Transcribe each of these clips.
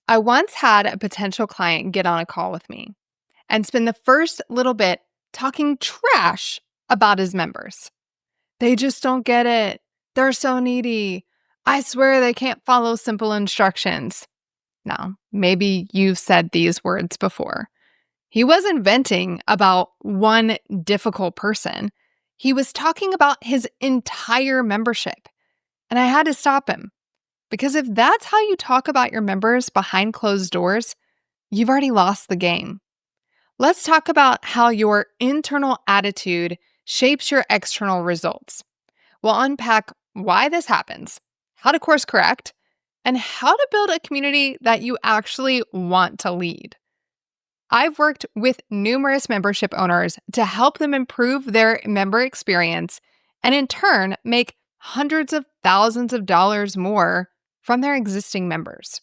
I once had a potential client get on a call with me and spend the first little bit talking trash about his members. They just don't get it. They're so needy. I swear they can't follow simple instructions. Now, maybe you've said these words before. He wasn't venting about one difficult person. He was talking about his entire membership. And I had to stop him. Because if that's how you talk about your members behind closed doors, you've already lost the game. Let's talk about how your internal attitude shapes your external results. We'll unpack why this happens, how to course correct, and how to build a community that you actually want to lead. I've worked with numerous membership owners to help them improve their member experience and in turn make hundreds of thousands of dollars more from their existing members.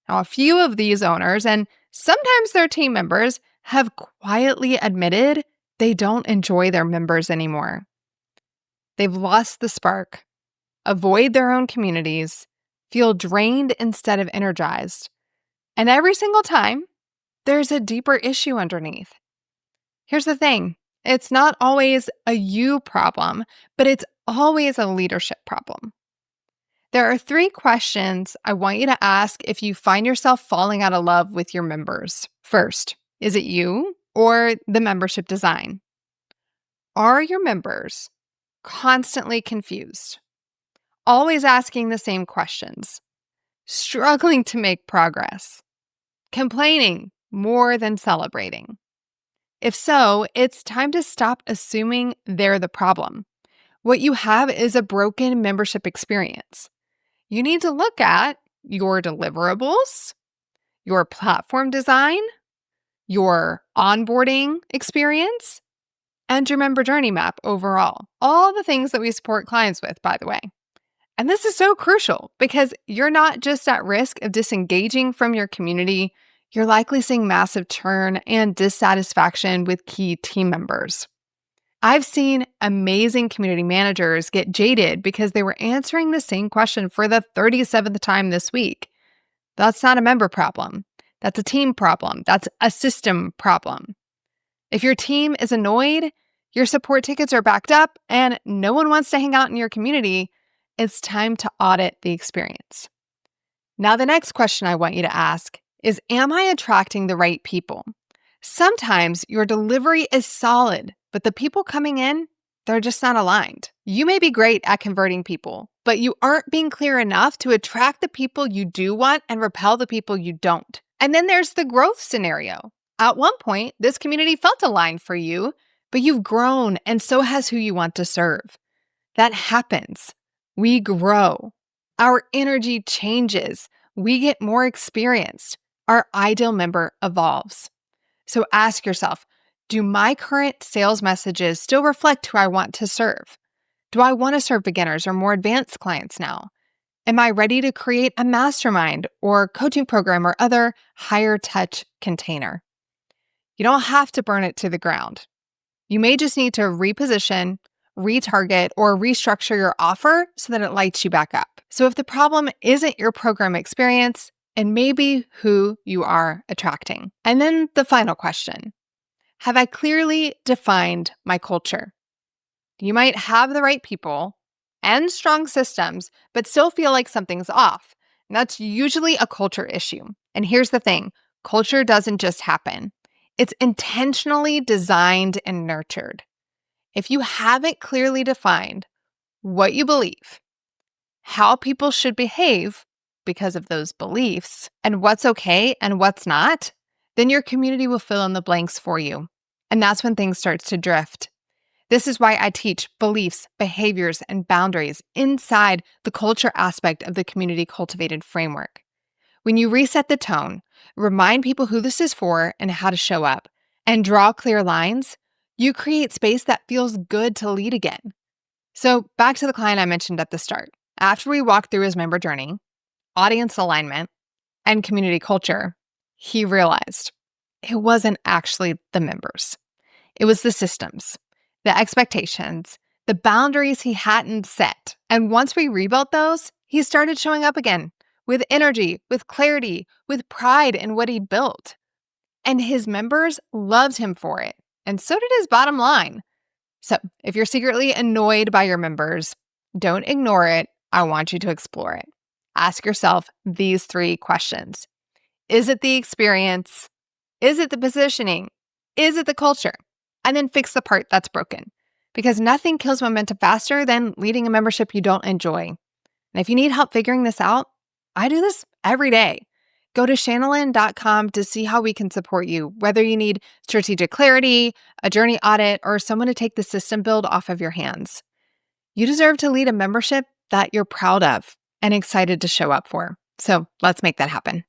Now, a few of these owners and sometimes their team members have quietly admitted they don't enjoy their members anymore. They've lost the spark, avoid their own communities, feel drained instead of energized. And every single time, there's a deeper issue underneath. Here's the thing. It's not always a you problem, but it's always a leadership problem. There are 3 questions I want you to ask if you find yourself falling out of love with your members. First, is it you or the membership design? Are your members constantly confused, always asking the same questions, struggling to make progress, complaining more than celebrating? If so, it's time to stop assuming they're the problem. What you have is a broken membership experience. You need to look at your deliverables, your platform design, your onboarding experience, and your member journey map overall. All the things that we support clients with, by the way. And this is so crucial because you're not just at risk of disengaging from your community, you're likely seeing massive churn and dissatisfaction with key team members. I've seen amazing community managers get jaded because they were answering the same question for the 37th time this week. That's not a member problem. That's a team problem. That's a system problem. If your team is annoyed, your support tickets are backed up, and no one wants to hang out in your community, it's time to audit the experience. Now, the next question I want you to ask is, am I attracting the right people? Sometimes your delivery is solid, but the people coming in, they're just not aligned. You may be great at converting people, but you aren't being clear enough to attract the people you do want and repel the people you don't. And then there's the growth scenario. At one point, this community felt aligned for you, but you've grown and so has who you want to serve. That happens. We grow. Our energy changes. We get more experienced. Our ideal member evolves. So ask yourself, do my current sales messages still reflect who I want to serve? Do I want to serve beginners or more advanced clients now? Am I ready to create a mastermind or coaching program or other higher touch container? You don't have to burn it to the ground. You may just need to reposition, retarget, or restructure your offer so that it lights you back up. So if the problem isn't your program experience, it may be who you are attracting. And then the final question, have I clearly defined my culture? You might have the right people and strong systems, but still feel like something's off. And that's usually a culture issue. And here's the thing, culture doesn't just happen. It's intentionally designed and nurtured. If you haven't clearly defined what you believe, how people should behave because of those beliefs, and what's okay and what's not, then your community will fill in the blanks for you. And that's when things start to drift. This is why I teach beliefs, behaviors, and boundaries inside the culture aspect of the community cultivated framework. When you reset the tone, remind people who this is for and how to show up, and draw clear lines, you create space that feels good to lead again. So back to the client I mentioned at the start. After we walked through his member journey, audience alignment, and community culture, he realized it wasn't actually the members. It was the systems, the expectations, the boundaries he hadn't set. And once we rebuilt those, he started showing up again with energy, with clarity, with pride in what he built. And his members loved him for it. And so did his bottom line. So if you're secretly annoyed by your members, don't ignore it. I want you to explore it. Ask yourself these 3 questions. Is it the experience? Is it the positioning? Is it the culture? And then fix the part that's broken. Because nothing kills momentum faster than leading a membership you don't enjoy. And if you need help figuring this out, I do this every day. Go to Shanalyn.com to see how we can support you, whether you need strategic clarity, a journey audit, or someone to take the system build off of your hands. You deserve to lead a membership that you're proud of and excited to show up for. So let's make that happen.